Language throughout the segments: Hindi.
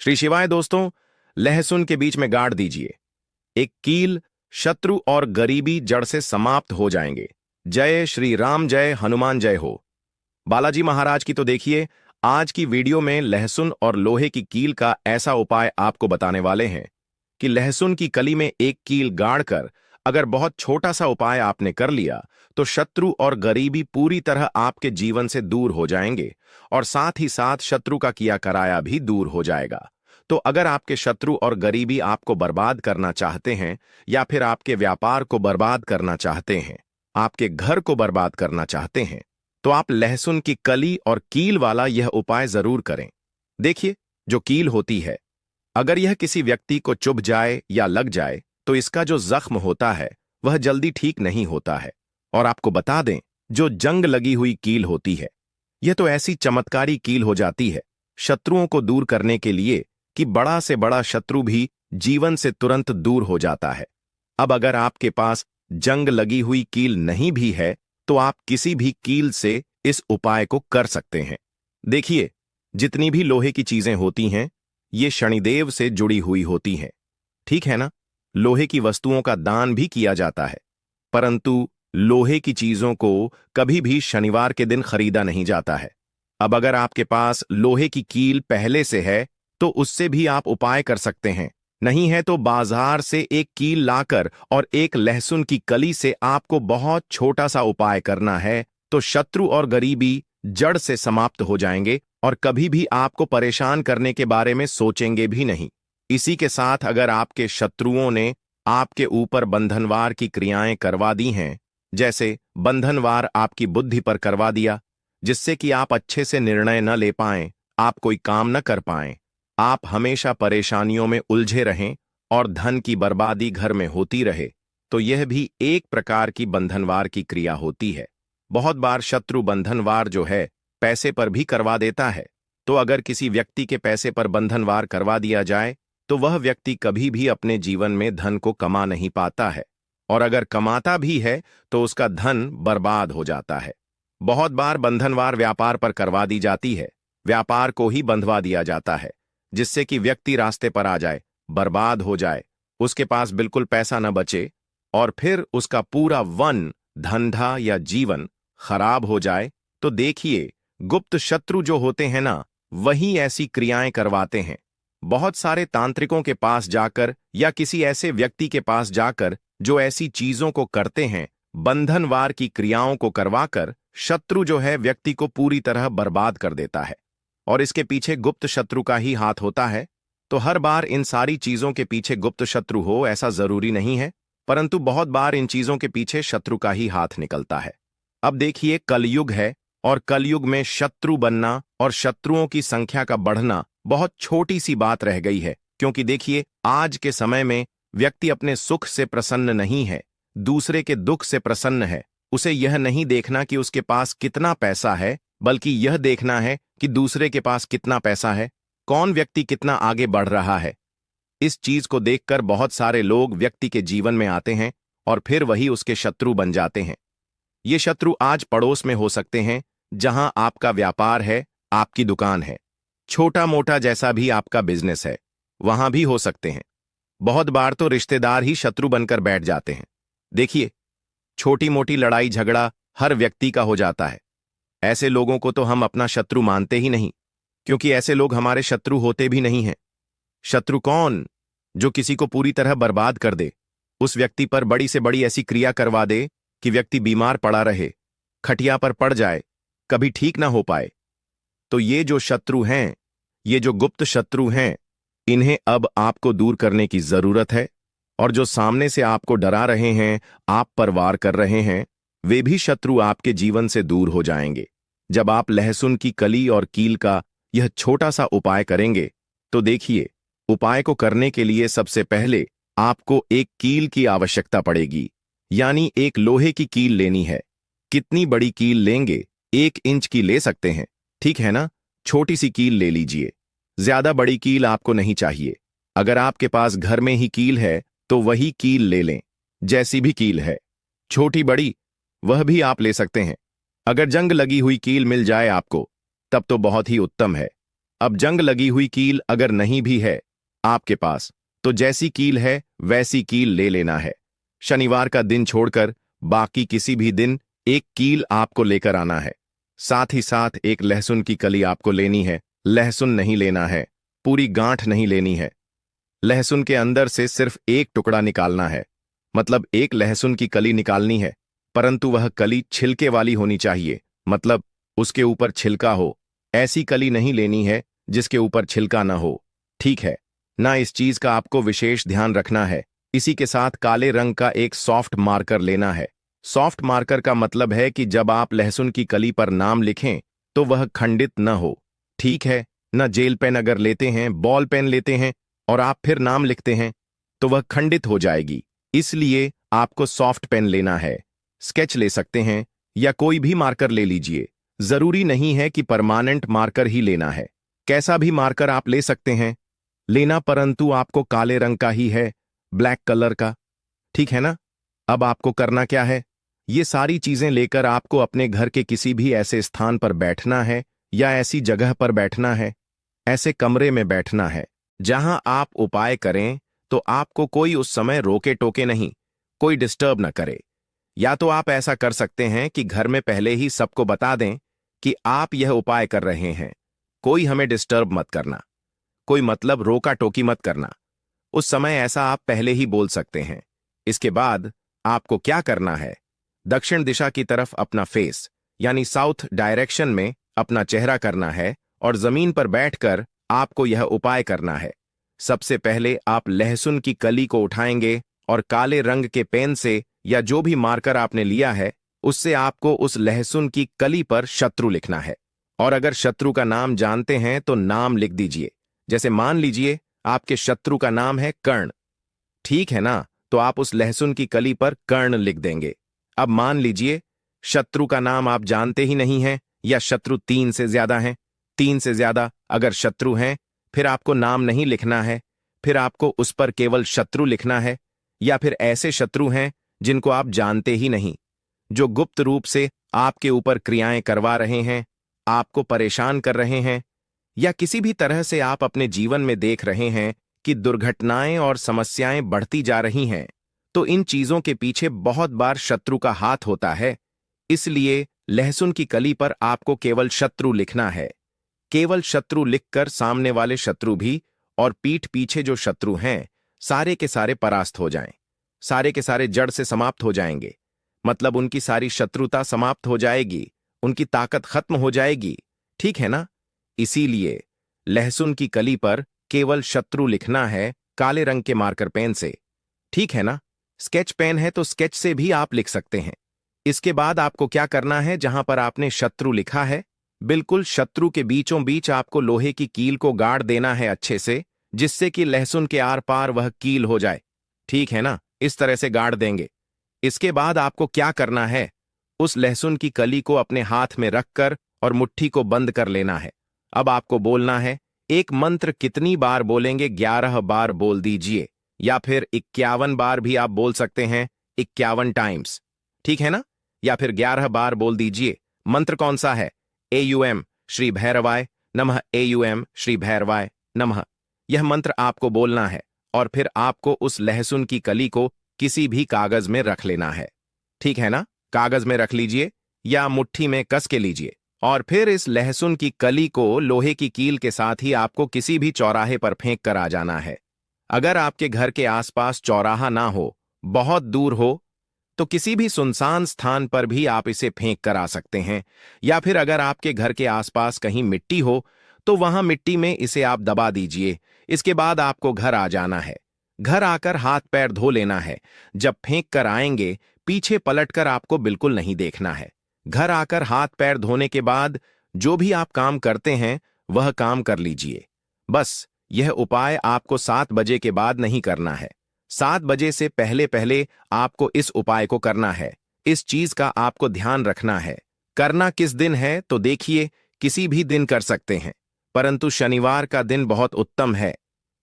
श्री शिवाय दोस्तों, लहसुन के बीच में गाड़ दीजिए। एक कील, शत्रु और गरीबी जड़ से समाप्त हो जाएंगे। जय श्री राम, जय हनुमान, जय हो। बालाजी महाराज की तो देखिए, आज की वीडियो में लहसुन और लोहे की कील का ऐसा उपाय आपको बताने वाले हैं कि लहसुन की कली में एक कील गाड़कर अगर बहुत छोटा सा उपाय आपने कर लिया तो शत्रु और गरीबी पूरी तरह आपके जीवन से दूर हो जाएंगे और साथ ही साथ शत्रु का किया कराया भी दूर हो जाएगा। तो अगर आपके शत्रु और गरीबी आपको बर्बाद करना चाहते हैं या फिर आपके व्यापार को बर्बाद करना चाहते हैं, आपके घर को बर्बाद करना चाहते हैं, तो आप लहसुन की कली और कील वाला यह उपाय जरूर करें। देखिए, जो कील होती है, अगर यह किसी व्यक्ति को चुभ जाए या लग जाए तो इसका जो जख्म होता है वह जल्दी ठीक नहीं होता है। और आपको बता दें, जो जंग लगी हुई कील होती है, यह तो ऐसी चमत्कारी कील हो जाती है शत्रुओं को दूर करने के लिए कि बड़ा से बड़ा शत्रु भी जीवन से तुरंत दूर हो जाता है। अब अगर आपके पास जंग लगी हुई कील नहीं भी है तो आप किसी भी कील से इस उपाय को कर सकते हैं। देखिए, जितनी भी लोहे की चीजें होती हैं, ये शनिदेव से जुड़ी हुई होती हैं, ठीक है ना। लोहे की वस्तुओं का दान भी किया जाता है, परंतु लोहे की चीजों को कभी भी शनिवार के दिन खरीदा नहीं जाता है। अब अगर आपके पास लोहे की कील पहले से है तो उससे भी आप उपाय कर सकते हैं। नहीं है तो बाजार से एक कील लाकर और एक लहसुन की कली से आपको बहुत छोटा सा उपाय करना है, तो शत्रु और गरीबी जड़ से समाप्त हो जाएंगे और कभी भी आपको परेशान करने के बारे में सोचेंगे भी नहीं। इसी के साथ अगर आपके शत्रुओं ने आपके ऊपर बंधनवार की क्रियाएं करवा दी हैं, जैसे बंधनवार आपकी बुद्धि पर करवा दिया, जिससे कि आप अच्छे से निर्णय न ले पाएं, आप कोई काम न कर पाएं, आप हमेशा परेशानियों में उलझे रहें और धन की बर्बादी घर में होती रहे, तो यह भी एक प्रकार की बंधनवार की क्रिया होती है। बहुत बार शत्रु बंधनवार जो है पैसे पर भी करवा देता है। तो अगर किसी व्यक्ति के पैसे पर बंधनवार करवा दिया जाए तो वह व्यक्ति कभी भी अपने जीवन में धन को कमा नहीं पाता है, और अगर कमाता भी है तो उसका धन बर्बाद हो जाता है। बहुत बार बंधनवार व्यापार पर करवा दी जाती है, व्यापार को ही बंधवा दिया जाता है, जिससे कि व्यक्ति रास्ते पर आ जाए, बर्बाद हो जाए, उसके पास बिल्कुल पैसा न बचे और फिर उसका पूरा वन, धंधा या जीवन खराब हो जाए। तो देखिए, गुप्त शत्रु जो होते हैं ना, वही ऐसी क्रियाएं करवाते हैं। बहुत सारे तांत्रिकों के पास जाकर या किसी ऐसे व्यक्ति के पास जाकर जो ऐसी चीजों को करते हैं, बंधनवार की क्रियाओं को करवाकर शत्रु जो है व्यक्ति को पूरी तरह बर्बाद कर देता है, और इसके पीछे गुप्त शत्रु का ही हाथ होता है। तो हर बार इन सारी चीजों के पीछे गुप्त शत्रु हो ऐसा जरूरी नहीं है, परंतु बहुत बार इन चीजों के पीछे शत्रु का ही हाथ निकलता है। अब देखिए, कलयुग है और कलयुग में शत्रु बनना और शत्रुओं की संख्या का बढ़ना बहुत छोटी सी बात रह गई है, क्योंकि देखिए, आज के समय में व्यक्ति अपने सुख से प्रसन्न नहीं है, दूसरे के दुख से प्रसन्न है। उसे यह नहीं देखना कि उसके पास कितना पैसा है, बल्कि यह देखना है कि दूसरे के पास कितना पैसा है, कौन व्यक्ति कितना आगे बढ़ रहा है। इस चीज को देखकर बहुत सारे लोग व्यक्ति के जीवन में आते हैं और फिर वही उसके शत्रु बन जाते हैं। ये शत्रु आज पड़ोस में हो सकते हैं, जहां आपका व्यापार है, आपकी दुकान है, छोटा मोटा जैसा भी आपका बिजनेस है, वहां भी हो सकते हैं। बहुत बार तो रिश्तेदार ही शत्रु बनकर बैठ जाते हैं। देखिए, छोटी मोटी लड़ाई झगड़ा हर व्यक्ति का हो जाता है। ऐसे लोगों को तो हम अपना शत्रु मानते ही नहीं, क्योंकि ऐसे लोग हमारे शत्रु होते भी नहीं हैं। शत्रु कौन? जो किसी को पूरी तरह बर्बाद कर दे, उस व्यक्ति पर बड़ी से बड़ी ऐसी क्रिया करवा दे कि व्यक्ति बीमार पड़ा रहे, खटिया पर पड़ जाए, कभी ठीक ना हो पाए। तो ये जो शत्रु हैं, ये जो गुप्त शत्रु हैं, इन्हें अब आपको दूर करने की जरूरत है। और जो सामने से आपको डरा रहे हैं, आप पर वार कर रहे हैं, वे भी शत्रु आपके जीवन से दूर हो जाएंगे। जब आप लहसुन की कली और कील का यह छोटा सा उपाय करेंगे, तो देखिए, उपाय को करने के लिए सबसे पहले आपको एक कील की आवश्यकता पड़ेगी, यानी एक लोहे की कील लेनी है। कितनी बड़ी कील लेंगे? 1 इंच की ले सकते हैं, ठीक है ना। छोटी सी कील ले लीजिए, ज्यादा बड़ी कील आपको नहीं चाहिए। अगर आपके पास घर में ही कील है तो वही कील ले लें, जैसी भी कील है, छोटी बड़ी वह भी आप ले सकते हैं। अगर जंग लगी हुई कील मिल जाए आपको, तब तो बहुत ही उत्तम है। अब जंग लगी हुई कील अगर नहीं भी है आपके पास, तो जैसी कील है वैसी कील ले लेना है। शनिवार का दिन छोड़कर बाकी किसी भी दिन एक कील आपको लेकर आना है। साथ ही साथ एक लहसुन की कली आपको लेनी है। लहसुन नहीं लेना है, पूरी गांठ नहीं लेनी है। लहसुन के अंदर से सिर्फ एक टुकड़ा निकालना है, मतलब एक लहसुन की कली निकालनी है, परंतु वह कली छिलके वाली होनी चाहिए, मतलब उसके ऊपर छिलका हो। ऐसी कली नहीं लेनी है जिसके ऊपर छिलका ना हो, ठीक है ना। इस चीज का आपको विशेष ध्यान रखना है। इसी के साथ काले रंग का एक सॉफ्ट मार्कर लेना है। सॉफ्ट मार्कर का मतलब है कि जब आप लहसुन की कली पर नाम लिखें तो वह खंडित न हो, ठीक है ना। जेल पेन अगर लेते हैं, बॉल पेन लेते हैं और आप फिर नाम लिखते हैं तो वह खंडित हो जाएगी। इसलिए आपको सॉफ्ट पेन लेना है। स्केच ले सकते हैं या कोई भी मार्कर ले लीजिए, जरूरी नहीं है कि परमानेंट मार्कर ही लेना है। कैसा भी मार्कर आप ले सकते हैं लेना, परंतु आपको काले रंग का ही है, ब्लैक कलर का, ठीक है ना। अब आपको करना क्या है, ये सारी चीजें लेकर आपको अपने घर के किसी भी ऐसे स्थान पर बैठना है या ऐसी जगह पर बैठना है, ऐसे कमरे में बैठना है जहां आप उपाय करें तो आपको कोई उस समय रोके टोके नहीं, कोई डिस्टर्ब ना करे। या तो आप ऐसा कर सकते हैं कि घर में पहले ही सबको बता दें कि आप यह उपाय कर रहे हैं, कोई हमें डिस्टर्ब मत करना, कोई मतलब रोका टोकी मत करना। उस समय ऐसा आप पहले ही बोल सकते हैं। इसके बाद आपको क्या करना है, दक्षिण दिशा की तरफ अपना फेस यानी साउथ डायरेक्शन में अपना चेहरा करना है और जमीन पर बैठकर आपको यह उपाय करना है। सबसे पहले आप लहसुन की कली को उठाएंगे और काले रंग के पेन से या जो भी मार्कर आपने लिया है उससे आपको उस लहसुन की कली पर शत्रु लिखना है। और अगर शत्रु का नाम जानते हैं तो नाम लिख दीजिए। जैसे मान लीजिए आपके शत्रु का नाम है कर्ण, ठीक है ना, तो आप उस लहसुन की कली पर कर्ण लिख देंगे। अब मान लीजिए शत्रु का नाम आप जानते ही नहीं हैं या शत्रु 3 से ज्यादा हैं। 3 से ज्यादा अगर शत्रु हैं फिर आपको नाम नहीं लिखना है, फिर आपको उस पर केवल शत्रु लिखना है। या फिर ऐसे शत्रु हैं जिनको आप जानते ही नहीं, जो गुप्त रूप से आपके ऊपर क्रियाएं करवा रहे हैं, आपको परेशान कर रहे हैं, या किसी भी तरह से आप अपने जीवन में देख रहे हैं कि दुर्घटनाएं और समस्याएं बढ़ती जा रही हैं, तो इन चीजों के पीछे बहुत बार शत्रु का हाथ होता है। इसलिए लहसुन की कली पर आपको केवल शत्रु लिखना है। केवल शत्रु लिखकर सामने वाले शत्रु भी और पीठ पीछे जो शत्रु हैं सारे के सारे परास्त हो जाएं, सारे के सारे जड़ से समाप्त हो जाएंगे, मतलब उनकी सारी शत्रुता समाप्त हो जाएगी, उनकी ताकत खत्म हो जाएगी, ठीक है ना। इसीलिए लहसुन की कली पर केवल शत्रु लिखना है काले रंग के मार्कर पेन से, ठीक है ना। स्केच पेन है तो स्केच से भी आप लिख सकते हैं। इसके बाद आपको क्या करना है, जहां पर आपने शत्रु लिखा है बिल्कुल शत्रु के बीचों बीच आपको लोहे की कील को गाड़ देना है अच्छे से, जिससे कि लहसुन के आर पार वह कील हो जाए, ठीक है ना। इस तरह से गाड़ देंगे। इसके बाद आपको क्या करना है, उस लहसुन की कली को अपने हाथ में रखकर और मुट्ठी को बंद कर लेना है। अब आपको बोलना है, एक मंत्र कितनी बार बोलेंगे, 11 बार बोल दीजिए, या फिर 51 बार भी आप बोल सकते हैं, 51 टाइम्स, ठीक है ना। या फिर 11 बार बोल दीजिए। मंत्र कौन सा है, एयुएम श्री भैरवाय नमः, एयुएम श्री भैरवाय नमः। यह मंत्र आपको बोलना है और फिर आपको उस लहसुन की कली को किसी भी कागज में रख लेना है, ठीक है ना। कागज में रख लीजिए या मुट्ठी में कस के लीजिए और फिर इस लहसुन की कली को लोहे की कील के साथ ही आपको किसी भी चौराहे पर फेंक कर आ जाना है। अगर आपके घर के आसपास चौराहा ना हो, बहुत दूर हो, तो किसी भी सुनसान स्थान पर भी आप इसे फेंक कर आ सकते हैं। या फिर अगर आपके घर के आसपास कहीं मिट्टी हो तो वहां मिट्टी में इसे आप दबा दीजिए। इसके बाद आपको घर आ जाना है। घर आकर हाथ पैर धो लेना है। जब फेंक कर आएंगे पीछे पलटकर आपको बिल्कुल नहीं देखना है। घर आकर हाथ पैर धोने के बाद जो भी आप काम करते हैं वह काम कर लीजिए। बस यह उपाय आपको 7 बजे के बाद नहीं करना है। 7 बजे से पहले पहले आपको इस उपाय को करना है। इस चीज का आपको ध्यान रखना है। करना किस दिन है तो देखिए, किसी भी दिन कर सकते हैं, परंतु शनिवार का दिन बहुत उत्तम है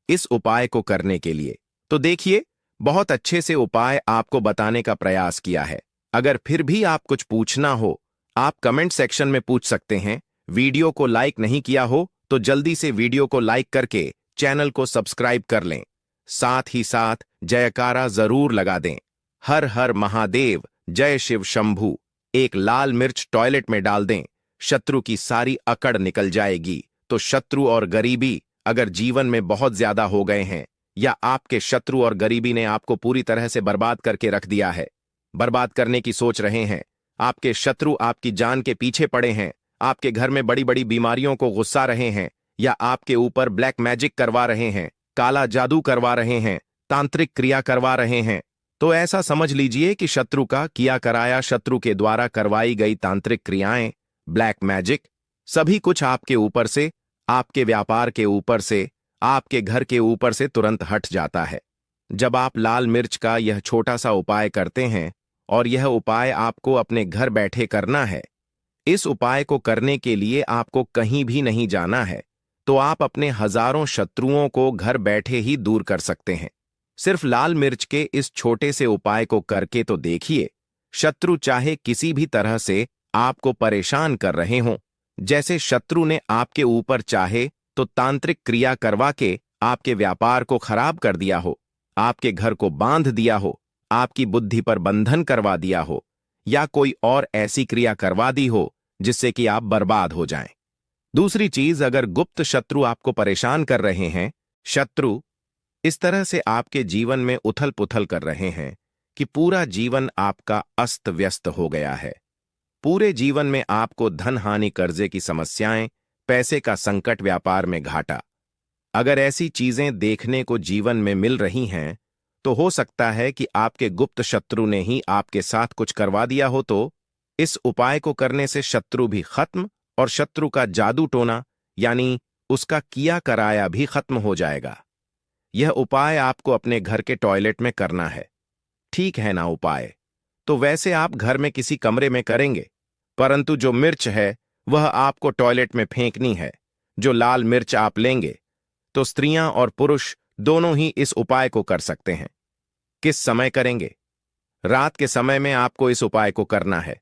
इस उपाय को करने के लिए। तो देखिए, बहुत अच्छे से उपाय आपको बताने का प्रयास किया है। अगर फिर भी आप कुछ पूछना हो, आप कमेंट सेक्शन में पूछ सकते हैं। वीडियो को लाइक नहीं किया हो तो जल्दी से वीडियो को लाइक करके चैनल को सब्सक्राइब कर लें। साथ ही साथ जयकारा जरूर लगा दें। हर हर महादेव, जय शिव शंभू। एक लाल मिर्च टॉयलेट में डाल दें, शत्रु की सारी अकड़ निकल जाएगी। तो शत्रु और गरीबी अगर जीवन में बहुत ज्यादा हो गए हैं, या आपके शत्रु और गरीबी ने आपको पूरी तरह से बर्बाद करके रख दिया है, बर्बाद करने की सोच रहे हैं, आपके शत्रु आपकी जान के पीछे पड़े हैं, आपके घर में बड़ी बड़ी बीमारियों को गुस्सा रहे हैं, या आपके ऊपर ब्लैक मैजिक करवा रहे हैं, काला जादू करवा रहे हैं, तांत्रिक क्रिया करवा रहे हैं, तो ऐसा समझ लीजिए कि शत्रु का किया कराया, शत्रु के द्वारा करवाई गई तांत्रिक क्रियाएं, ब्लैक मैजिक, सभी कुछ आपके ऊपर से, आपके व्यापार के ऊपर से, आपके घर के ऊपर से तुरंत हट जाता है। जब आप लाल मिर्च का यह छोटा सा उपाय करते हैं, और यह उपाय आपको अपने घर बैठे करना है, इस उपाय को करने के लिए आपको कहीं भी नहीं जाना है, तो आप अपने हजारों शत्रुओं को घर बैठे ही दूर कर सकते हैं। सिर्फ लाल मिर्च के इस छोटे से उपाय को करके तो देखिए, शत्रु चाहे किसी भी तरह से आपको परेशान कर रहे हों, जैसे शत्रु ने आपके ऊपर चाहे तो तांत्रिक क्रिया करवा के आपके व्यापार को खराब कर दिया हो, आपके घर को बांध दिया हो, आपकी बुद्धि पर बंधन करवा दिया हो, या कोई और ऐसी क्रिया करवा दी हो जिससे कि आप बर्बाद हो जाएं। दूसरी चीज, अगर गुप्त शत्रु आपको परेशान कर रहे हैं, शत्रु इस तरह से आपके जीवन में उथल पुथल कर रहे हैं कि पूरा जीवन आपका अस्त व्यस्त हो गया है, पूरे जीवन में आपको धन हानि, कर्जे की समस्याएं, पैसे का संकट, व्यापार में घाटा, अगर ऐसी चीजें देखने को जीवन में मिल रही हैं, तो हो सकता है कि आपके गुप्त शत्रु ने ही आपके साथ कुछ करवा दिया हो। तो इस उपाय को करने से शत्रु भी खत्म और शत्रु का जादू टोना यानी उसका किया कराया भी खत्म हो जाएगा। यह उपाय आपको अपने घर के टॉयलेट में करना है, ठीक है ना उपाय? तो वैसे आप घर में किसी कमरे में करेंगे, परंतु जो मिर्च है वह आपको टॉयलेट में फेंकनी है। जो लाल मिर्च आप लेंगे, तो स्त्रियां और पुरुष दोनों ही इस उपाय को कर सकते हैं। किस समय करेंगे? रात के समय में आपको इस उपाय को करना है,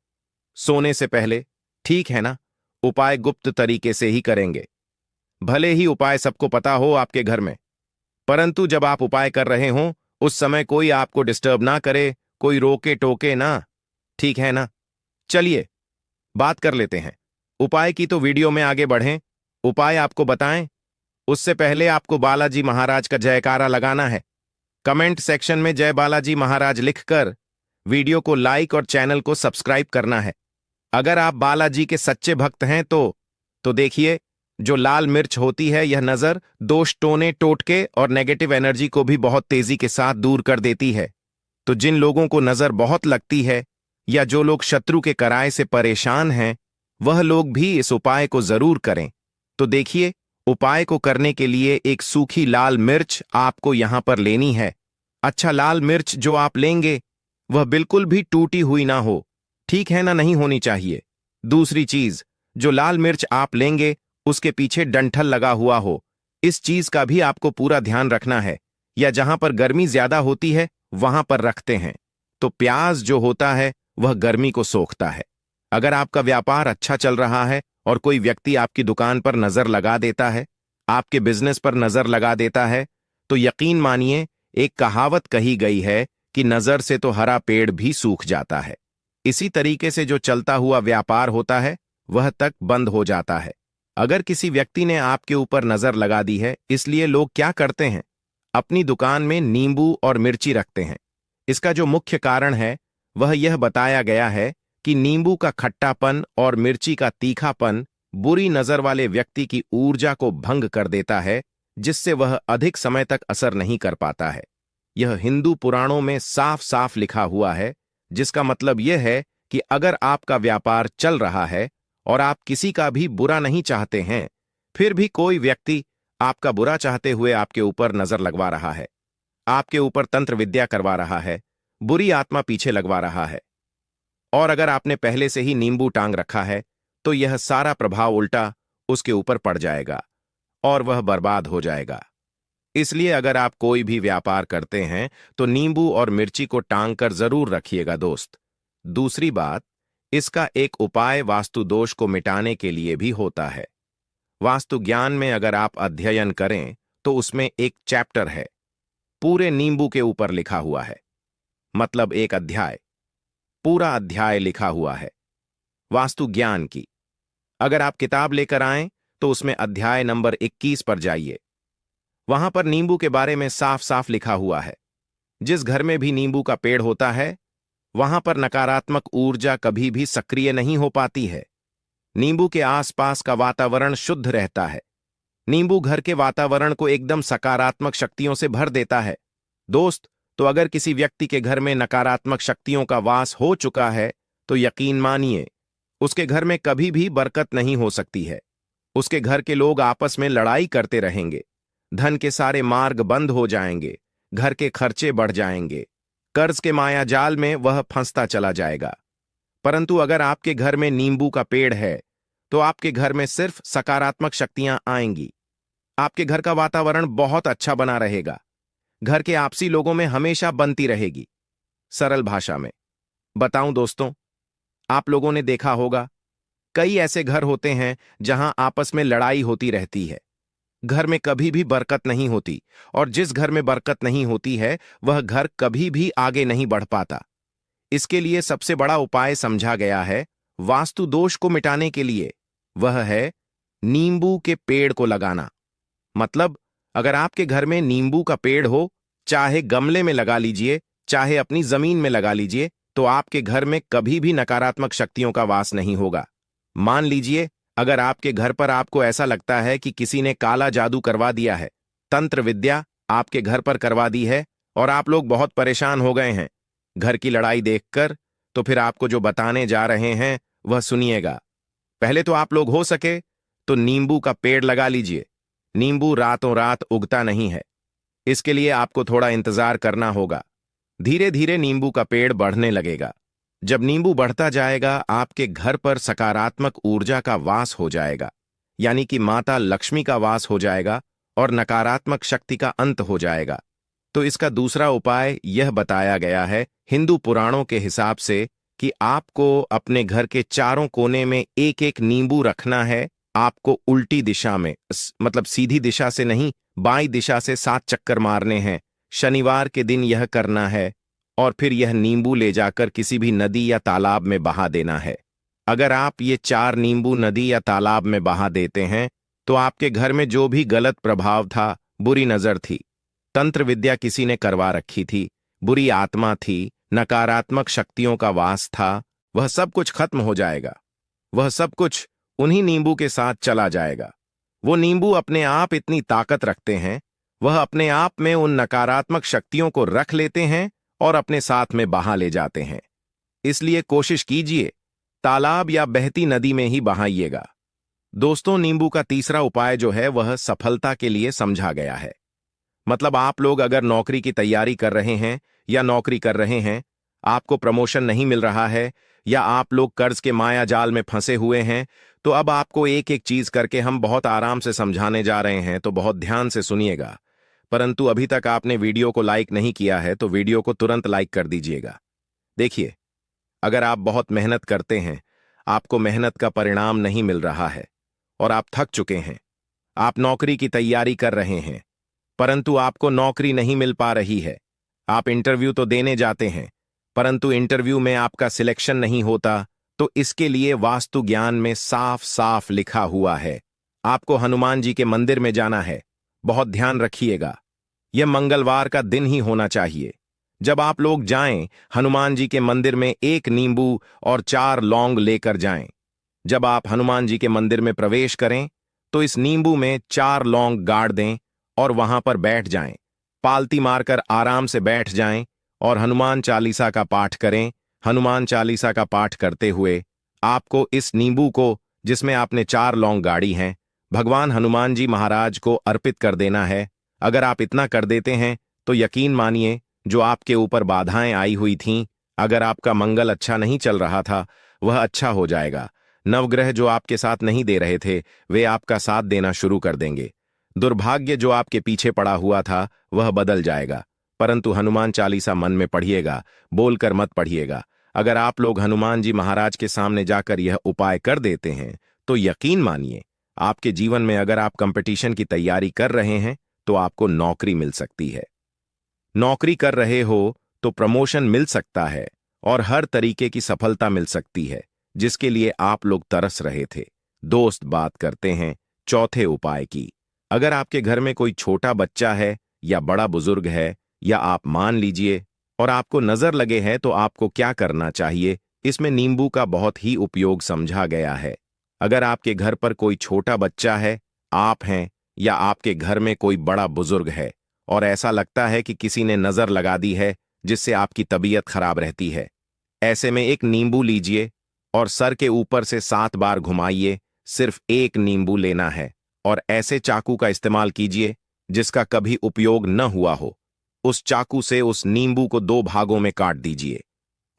सोने से पहले, ठीक है ना? उपाय गुप्त तरीके से ही करेंगे। भले ही उपाय सबको पता हो आपके घर में, परंतु जब आप उपाय कर रहे हों उस समय कोई आपको डिस्टर्ब ना करे, कोई रोके टोके ना, ठीक है ना? चलिए बात कर लेते हैं उपाय की। तो वीडियो में आगे बढ़ें, उपाय आपको बताएं उससे पहले आपको बालाजी महाराज का जयकारा लगाना है। कमेंट सेक्शन में जय बालाजी महाराज लिखकर वीडियो को लाइक और चैनल को सब्सक्राइब करना है। अगर आप बालाजी के सच्चे भक्त हैं तो देखिए, जो लाल मिर्च होती है यह नजर, दोष, टोने टोटके और नेगेटिव एनर्जी को भी बहुत तेजी के साथ दूर कर देती है। तो जिन लोगों को नजर बहुत लगती है या जो लोग शत्रु के कराए से परेशान हैं, वह लोग भी इस उपाय को जरूर करें। तो देखिए, उपाय को करने के लिए एक सूखी लाल मिर्च आपको यहां पर लेनी है। अच्छा, लाल मिर्च जो आप लेंगे वह बिल्कुल भी टूटी हुई ना हो, ठीक है ना? नहीं होनी चाहिए। दूसरी चीज, जो लाल मिर्च आप लेंगे उसके पीछे डंठल लगा हुआ हो, इस चीज का भी आपको पूरा ध्यान रखना है। या जहां पर गर्मी ज्यादा होती है वहां पर रखते हैं, तो प्याज जो होता है वह गर्मी को सोखता है। अगर आपका व्यापार अच्छा चल रहा है और कोई व्यक्ति आपकी दुकान पर नजर लगा देता है, आपके बिजनेस पर नजर लगा देता है, तो यकीन मानिए, एक कहावत कही गई है कि नजर से तो हरा पेड़ भी सूख जाता है। इसी तरीके से जो चलता हुआ व्यापार होता है वह तक बंद हो जाता है। अगर किसी व्यक्ति ने आपके ऊपर नजर लगा दी है, इसलिए लोग क्या करते हैं, अपनी दुकान में नींबू और मिर्ची रखते हैं। इसका जो मुख्य कारण है वह यह बताया गया है कि नींबू का खट्टापन और मिर्ची का तीखापन बुरी नजर वाले व्यक्ति की ऊर्जा को भंग कर देता है, जिससे वह अधिक समय तक असर नहीं कर पाता है। यह हिंदू पुराणों में साफ साफ लिखा हुआ है, जिसका मतलब यह है कि अगर आपका व्यापार चल रहा है और आप किसी का भी बुरा नहीं चाहते हैं, फिर भी कोई व्यक्ति आपका बुरा चाहते हुए आपके ऊपर नजर लगवा रहा है, आपके ऊपर तंत्र विद्या करवा रहा है, बुरी आत्मा पीछे लगवा रहा है, और अगर आपने पहले से ही नींबू टांग रखा है, तो यह सारा प्रभाव उल्टा उसके ऊपर पड़ जाएगा और वह बर्बाद हो जाएगा। इसलिए अगर आप कोई भी व्यापार करते हैं तो नींबू और मिर्ची को टांग कर जरूर रखिएगा दोस्त। दूसरी बात, इसका एक उपाय वास्तु दोष को मिटाने के लिए भी होता है। वास्तु ज्ञान में अगर आप अध्ययन करें तो उसमें एक चैप्टर है, पूरे नींबू के ऊपर लिखा हुआ है। मतलब एक अध्याय, पूरा अध्याय लिखा हुआ है वास्तु ज्ञान की। अगर आप किताब लेकर आएं तो उसमें अध्याय नंबर 21 पर जाइए। वहां पर नींबू के बारे में साफ साफ लिखा हुआ है। जिस घर में भी नींबू का पेड़ होता है वहां पर नकारात्मक ऊर्जा कभी भी सक्रिय नहीं हो पाती है। नींबू के आसपास का वातावरण शुद्ध रहता है। नींबू घर के वातावरण को एकदम सकारात्मक शक्तियों से भर देता है। दोस्त, तो अगर किसी व्यक्ति के घर में नकारात्मक शक्तियों का वास हो चुका है तो यकीन मानिए उसके घर में कभी भी बरकत नहीं हो सकती है। उसके घर के लोग आपस में लड़ाई करते रहेंगे, धन के सारे मार्ग बंद हो जाएंगे, घर के खर्चे बढ़ जाएंगे, कर्ज के माया जाल में वह फंसता चला जाएगा। परंतु अगर आपके घर में नींबू का पेड़ है तो आपके घर में सिर्फ सकारात्मक शक्तियां आएंगी। आपके घर का वातावरण बहुत अच्छा बना रहेगा। घर के आपसी लोगों में हमेशा बनती रहेगी। सरल भाषा में बताऊं दोस्तों, आप लोगों ने देखा होगा कई ऐसे घर होते हैं जहां आपस में लड़ाई होती रहती है। घर में कभी भी बरकत नहीं होती, और जिस घर में बरकत नहीं होती है वह घर कभी भी आगे नहीं बढ़ पाता। इसके लिए सबसे बड़ा उपाय समझा गया है वास्तु दोष को मिटाने के लिए, वह है नींबू के पेड़ को लगाना। मतलब अगर आपके घर में नींबू का पेड़ हो, चाहे गमले में लगा लीजिए, चाहे अपनी जमीन में लगा लीजिए, तो आपके घर में कभी भी नकारात्मक शक्तियों का वास नहीं होगा। मान लीजिए अगर आपके घर पर आपको ऐसा लगता है कि किसी ने काला जादू करवा दिया है, तंत्र विद्या आपके घर पर करवा दी है और आप लोग बहुत परेशान हो गए हैं घर की लड़ाई देखकर, तो फिर आपको जो बताने जा रहे हैं वह सुनिएगा। पहले तो आप लोग हो सके तो नींबू का पेड़ लगा लीजिए। नींबू रातों रात उगता नहीं है, इसके लिए आपको थोड़ा इंतजार करना होगा। धीरे धीरे नींबू का पेड़ बढ़ने लगेगा। जब नींबू बढ़ता जाएगा आपके घर पर सकारात्मक ऊर्जा का वास हो जाएगा, यानी कि माता लक्ष्मी का वास हो जाएगा और नकारात्मक शक्ति का अंत हो जाएगा। तो इसका दूसरा उपाय यह बताया गया है हिंदू पुराणों के हिसाब से कि आपको अपने घर के चारों कोने में एक एक नींबू रखना है। आपको उल्टी दिशा में, मतलब सीधी दिशा से नहीं, बाईं दिशा से 7 चक्कर मारने हैं। शनिवार के दिन यह करना है और फिर यह नींबू ले जाकर किसी भी नदी या तालाब में बहा देना है। अगर आप ये 4 नींबू नदी या तालाब में बहा देते हैं तो आपके घर में जो भी गलत प्रभाव था, बुरी नजर थी, तंत्र विद्या किसी ने करवा रखी थी, बुरी आत्मा थी, नकारात्मक शक्तियों का वास था, वह सब कुछ खत्म हो जाएगा। वह सब कुछ उन्हीं नींबू के साथ चला जाएगा। वो नींबू अपने आप इतनी ताकत रखते हैं, वह अपने आप में उन नकारात्मक शक्तियों को रख लेते हैं और अपने साथ में बहा ले जाते हैं। इसलिए कोशिश कीजिए तालाब या बहती नदी में ही बहाइएगा। दोस्तों, नींबू का तीसरा उपाय जो है वह सफलता के लिए समझा गया है। मतलब आप लोग अगर नौकरी की तैयारी कर रहे हैं या नौकरी कर रहे हैं, आपको प्रमोशन नहीं मिल रहा है, या आप लोग कर्ज के माया जाल में फंसे हुए हैं, तो अब आपको एक एक चीज करके हम बहुत आराम से समझाने जा रहे हैं, तो बहुत ध्यान से सुनिएगा। परंतु अभी तक आपने वीडियो को लाइक नहीं किया है तो वीडियो को तुरंत लाइक कर दीजिएगा। देखिए, अगर आप बहुत मेहनत करते हैं, आपको मेहनत का परिणाम नहीं मिल रहा है और आप थक चुके हैं, आप नौकरी की तैयारी कर रहे हैं परंतु आपको नौकरी नहीं मिल पा रही है, आप इंटरव्यू तो देने जाते हैं परंतु इंटरव्यू में आपका सिलेक्शन नहीं होता, तो इसके लिए वास्तु ज्ञान में साफ साफ लिखा हुआ है आपको हनुमान जी के मंदिर में जाना है। बहुत ध्यान रखिएगा, यह मंगलवार का दिन ही होना चाहिए। जब आप लोग जाएं, हनुमान जी के मंदिर में 1 नींबू और 4 लौंग लेकर जाएं। जब आप हनुमान जी के मंदिर में प्रवेश करें तो इस नींबू में 4 लौंग गाड़ दें और वहां पर बैठ जाएं। पालती मारकर आराम से बैठ जाएं और हनुमान चालीसा का पाठ करें। हनुमान चालीसा का पाठ करते हुए आपको इस नींबू को, जिसमें आपने 4 लौंग गाड़ी हैं, भगवान हनुमान जी महाराज को अर्पित कर देना है। अगर आप इतना कर देते हैं तो यकीन मानिए जो आपके ऊपर बाधाएं आई हुई थीं, अगर आपका मंगल अच्छा नहीं चल रहा था, वह अच्छा हो जाएगा। नवग्रह जो आपके साथ नहीं दे रहे थे वे आपका साथ देना शुरू कर देंगे। दुर्भाग्य जो आपके पीछे पड़ा हुआ था वह बदल जाएगा। परंतु हनुमान चालीसा मन में पढ़िएगा, बोलकर मत पढ़िएगा। अगर आप लोग हनुमान जी महाराज के सामने जाकर यह उपाय कर देते हैं तो यकीन मानिए आपके जीवन में अगर आप कंपटीशन की तैयारी कर रहे हैं तो आपको नौकरी मिल सकती है। नौकरी कर रहे हो तो प्रमोशन मिल सकता है और हर तरीके की सफलता मिल सकती है जिसके लिए आप लोग तरस रहे थे। दोस्त बात करते हैं चौथे उपाय की। अगर आपके घर में कोई छोटा बच्चा है या बड़ा बुजुर्ग है या आप मान लीजिए और आपको नजर लगे है तो आपको क्या करना चाहिए, इसमें नींबू का बहुत ही उपयोग समझा गया है। अगर आपके घर पर कोई छोटा बच्चा है, आप हैं या आपके घर में कोई बड़ा बुजुर्ग है और ऐसा लगता है कि किसी ने नजर लगा दी है जिससे आपकी तबीयत खराब रहती है, ऐसे में एक नींबू लीजिए और सर के ऊपर से 7 बार घुमाइए। सिर्फ एक नींबू लेना है और ऐसे चाकू का इस्तेमाल कीजिए जिसका कभी उपयोग न हुआ हो। उस चाकू से उस नींबू को 2 भागों में काट दीजिए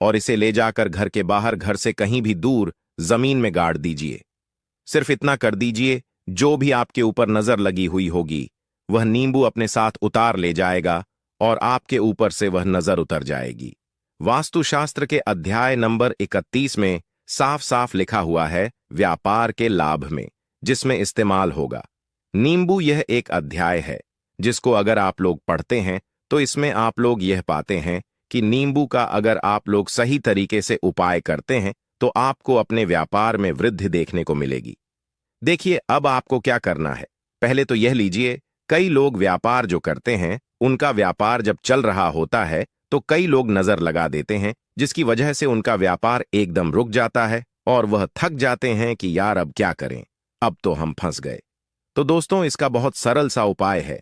और इसे ले जाकर घर के बाहर, घर से कहीं भी दूर जमीन में गाड़ दीजिए। सिर्फ इतना कर दीजिए, जो भी आपके ऊपर नजर लगी हुई होगी वह नींबू अपने साथ उतार ले जाएगा और आपके ऊपर से वह नजर उतर जाएगी। वास्तुशास्त्र के अध्याय नंबर 31 में साफ साफ लिखा हुआ है व्यापार के लाभ में, जिसमें इस्तेमाल होगा नींबू। यह एक अध्याय है जिसको अगर आप लोग पढ़ते हैं तो इसमें आप लोग यह पाते हैं कि नींबू का अगर आप लोग सही तरीके से उपाय करते हैं तो आपको अपने व्यापार में वृद्धि देखने को मिलेगी। देखिए, अब आपको क्या करना है। पहले तो यह लीजिए, कई लोग व्यापार जो करते हैं उनका व्यापार जब चल रहा होता है तो कई लोग नजर लगा देते हैं जिसकी वजह से उनका व्यापार एकदम रुक जाता है और वह थक जाते हैं कि यार अब क्या करें, अब तो हम फंस गए। तो दोस्तों, इसका बहुत सरल सा उपाय है।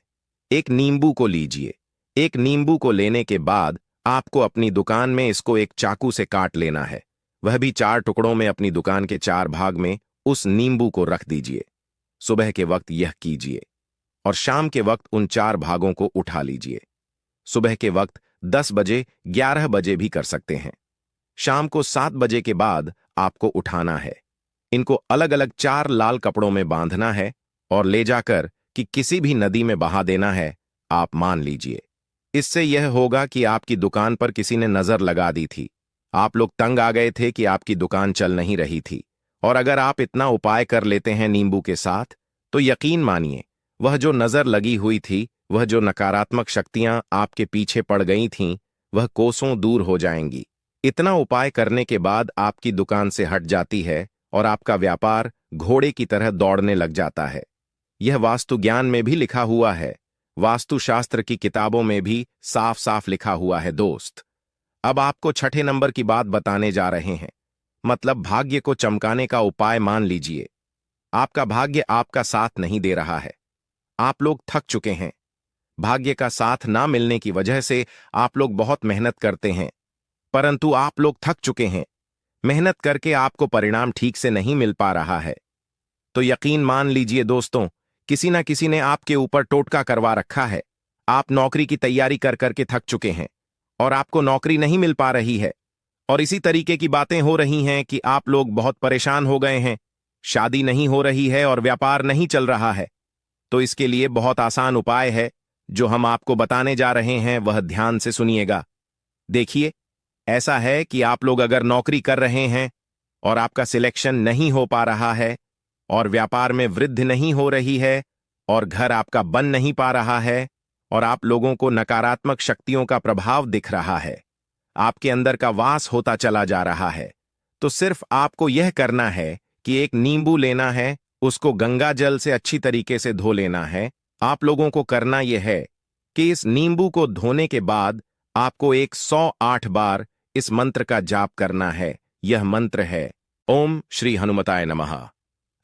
एक नींबू को लीजिए। एक नींबू को लेने के बाद आपको अपनी दुकान में इसको एक चाकू से काट लेना है, वह भी 4 टुकड़ों में। अपनी दुकान के 4 भाग में उस नींबू को रख दीजिए। सुबह के वक्त यह कीजिए और शाम के वक्त उन 4 भागों को उठा लीजिए। सुबह के वक्त 10 बजे, 11 बजे भी कर सकते हैं। शाम को 7 बजे के बाद आपको उठाना है। इनको अलग अलग 4 लाल कपड़ों में बांधना है और ले जाकर कि किसी भी नदी में बहा देना है। आप मान लीजिए, इससे यह होगा कि आपकी दुकान पर किसी ने नजर लगा दी थी, आप लोग तंग आ गए थे कि आपकी दुकान चल नहीं रही थी। और अगर आप इतना उपाय कर लेते हैं नींबू के साथ तो यकीन मानिए, वह जो नजर लगी हुई थी, वह जो नकारात्मक शक्तियां आपके पीछे पड़ गई थीं, वह कोसों दूर हो जाएंगी। इतना उपाय करने के बाद आपकी दुकान से हट जाती है और आपका व्यापार घोड़े की तरह दौड़ने लग जाता है। यह वास्तु ज्ञान में भी लिखा हुआ है, वास्तुशास्त्र की किताबों में भी साफ साफ लिखा हुआ है। दोस्त, अब आपको छठे नंबर की बात बताने जा रहे हैं, मतलब भाग्य को चमकाने का उपाय। मान लीजिए आपका भाग्य आपका साथ नहीं दे रहा है, आप लोग थक चुके हैं। भाग्य का साथ ना मिलने की वजह से आप लोग बहुत मेहनत करते हैं, परंतु आप लोग थक चुके हैं। मेहनत करके आपको परिणाम ठीक से नहीं मिल पा रहा है। तो यकीन मान लीजिए दोस्तों, किसी ना किसी ने आपके ऊपर टोटका करवा रखा है। आप नौकरी की तैयारी कर करके थक चुके हैं और आपको नौकरी नहीं मिल पा रही है। और इसी तरीके की बातें हो रही हैं कि आप लोग बहुत परेशान हो गए हैं, शादी नहीं हो रही है और व्यापार नहीं चल रहा है। तो इसके लिए बहुत आसान उपाय है जो हम आपको बताने जा रहे हैं, वह ध्यान से सुनिएगा। देखिए, ऐसा है कि आप लोग अगर नौकरी कर रहे हैं और आपका सिलेक्शन नहीं हो पा रहा है और व्यापार में वृद्धि नहीं हो रही है और घर आपका बन नहीं पा रहा है और आप लोगों को नकारात्मक शक्तियों का प्रभाव दिख रहा है, आपके अंदर का वास होता चला जा रहा है, तो सिर्फ आपको यह करना है कि एक नींबू लेना है, उसको गंगा जल से अच्छी तरीके से धो लेना है। आप लोगों को करना यह है कि इस नींबू को धोने के बाद आपको 108 बार इस मंत्र का जाप करना है। यह मंत्र है ओम श्री हनुमताय नमः।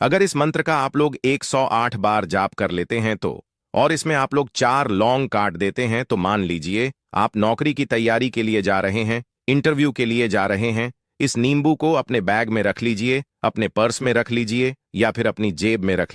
अगर इस मंत्र का आप लोग 108 बार जाप कर लेते हैं तो, और इसमें आप लोग 4 लौंग काट देते हैं, तो मान लीजिए आप नौकरी की तैयारी के लिए जा रहे हैं, इंटरव्यू के लिए जा रहे हैं। इस नींबू को अपने बैग में रख लीजिए, अपने पर्स में रख लीजिए या फिर अपनी जेब में रख लीजिए।